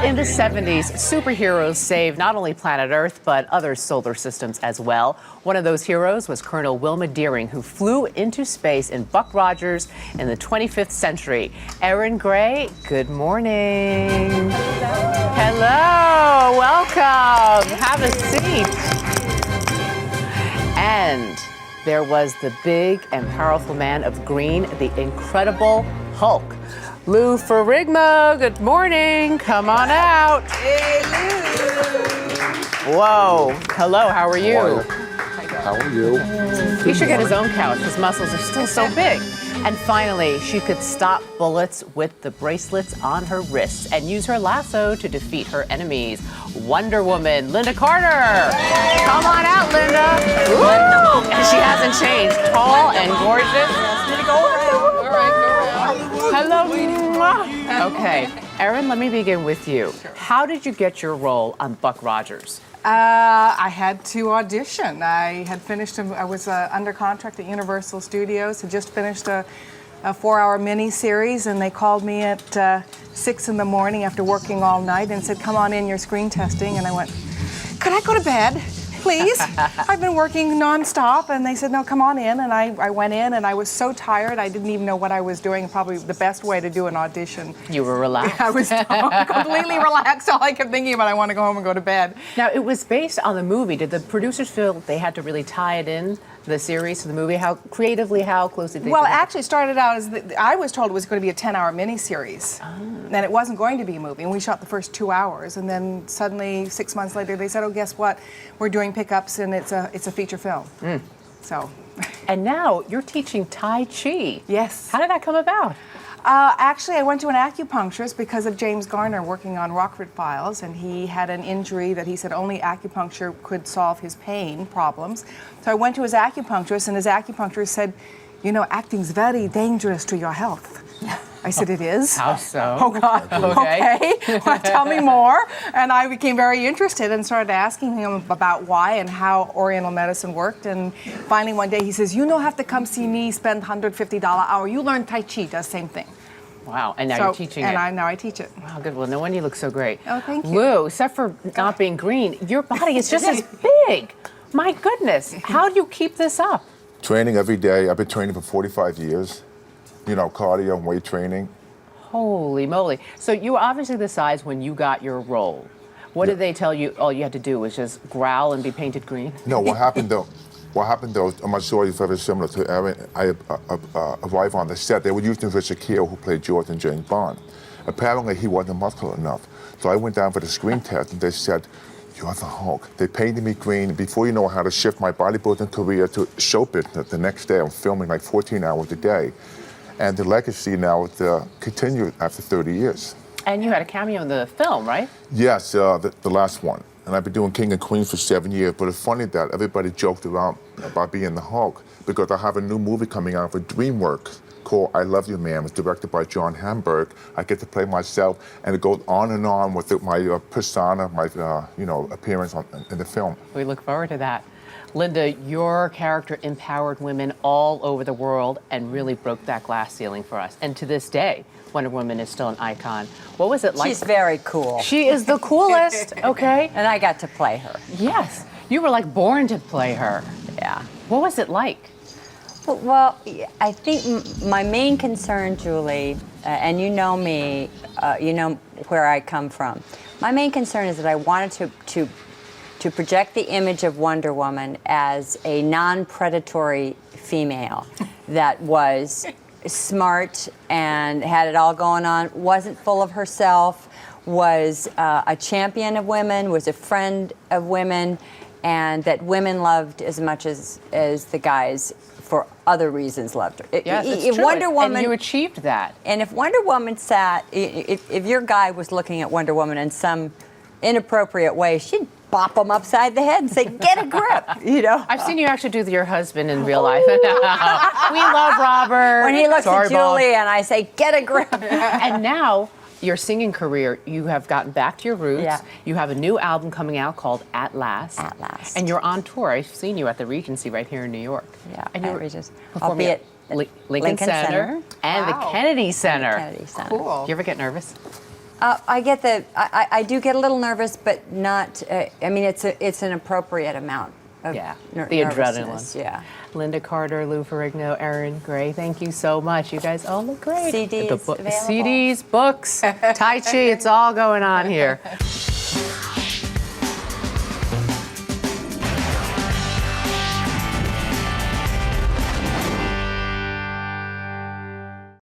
In the 70s, superheroes saved not only planet Earth, but other solar systems as well. One of those heroes was Colonel Wilma Deering, who flew into space in Buck Rogers in the 25th century. Erin Gray, good morning. Hello, welcome. Have a seat. And there was the big and powerful man of green, the Incredible Hulk. Lou Ferrigno, good morning. Come on out. Hey, Lou. Whoa. Hello, how are you? How are you? He should get his own couch. His muscles are still so big. And finally, she could stop bullets with the bracelets on her wrists and use her lasso to defeat her enemies. Wonder Woman, Lynda Carter. Come on out, Lynda. Woo! And she hasn't changed. Tall and gorgeous. Hello. Okay, Erin, let me begin with you. How did you get your role on Buck Rogers? I had to audition. I had finished, I was under contract at Universal Studios, had just finished a 4-hour mini-series, and they called me at 6 in the morning after working all night and said, come on in, you're screen testing. And I went, could I go to bed? Please. I've been working nonstop, and they said, no, come on in. And I went in, and I was so tired, I didn't even know what I was doing. Probably the best way to do an audition. You were relaxed. I was completely relaxed. All I kept thinking about, I want to go home and go to bed. Now, it was based on the movie. Did the producers feel they had to really tie it in, the series to the movie? How creatively, how closely did they? Well, actually, started out as I was told it was going to be a 10-hour miniseries, and it wasn't going to be a movie. And we shot the first 2 hours, and then suddenly 6 months later, they said, "Oh, guess what? We're doing pickups, and it's a feature film." So. And now you're teaching Tai Chi. Yes. How did that come about? Actually, I went to an acupuncturist because of James Garner working on Rockford Files, and he had an injury that he said only acupuncture could solve his pain problems. So I went to his acupuncturist, and his acupuncturist said, you know, acting's very dangerous to your health. I said, it is? How so? Oh, God. Okay. Well, tell me more. And I became very interested and started asking him about why and how Oriental medicine worked. And finally, one day, he says, you don't have to come see me, spend $150 hour. You learn Tai Chi, does the same thing. Wow, and now you're teaching it. And now I teach it. Wow, good. Well, no wonder you look so great. Oh, thank you. Lou, except for not being green, your body is just as big. My goodness. How do you keep this up? Training every day. I've been training for 45 years. You know, cardio and weight training. Holy moly. So you were obviously the size when you got your role. What did they tell you all you had to do was just growl and be painted green? No, what happened though, I'm not sure if very similar to Erin. I arrived on the set. They were using Richard Kiel, who played George in James Bond. Apparently, he wasn't muscular enough. So I went down for the screen test, and they said, you're the Hulk. They painted me green. Before you know how to shift my bodybuilding career to show business, the next day I'm filming like 14 hours a day. And the legacy now continued after 30 years. And you had a cameo in the film, right? Yes, the last one. And I've been doing King and Queen for 7 years, but it's funny that everybody joked around about being the Hulk because I have a new movie coming out for DreamWorks called I Love You, Man. It's directed by John Hamburg. I get to play myself, and it goes on and on with my persona, my appearance in the film. We look forward to that. Lynda, your character empowered women all over the world and really broke that glass ceiling for us. And to this day, Wonder Woman is still an icon. What was it like? She's very cool. She is the coolest, okay? And I got to play her. Yes, you were like born to play her. Yeah. What was it like? Well, I think my main concern, Julie, and you know me, you know where I come from. My main concern is that I wanted to project the image of Wonder Woman as a non-predatory female that was smart and had it all going on, wasn't full of herself, was a champion of women, was a friend of women, and that women loved as much as the guys for other reasons loved her. Yes, it's true. Wonder Woman, and you achieved that. And if Wonder Woman if your guy was looking at Wonder Woman in some inappropriate way, she'd bop him upside the head and say, get a grip, you know. I've seen you actually do your husband in real life. We love Robert. When he looks at Julie and I say, get a grip. And now, your singing career, you have gotten back to your roots. Yeah. You have a new album coming out called At Last. At Last. And you're on tour. I've seen you at the Regency right here in New York. Yeah, and you're Regis. I'll be at Lincoln Center and Wow. the Kennedy Center. Kennedy Center. Cool. Do you ever get nervous? I get I do get a little nervous, but not. I mean, it's an appropriate amount of Yeah, the nervousness. adrenaline. Yeah. Lynda Carter, Lou Ferrigno, Erin Gray, thank you so much. You guys all look great. CDs available. CDs, books, Tai Chi, it's all going on here.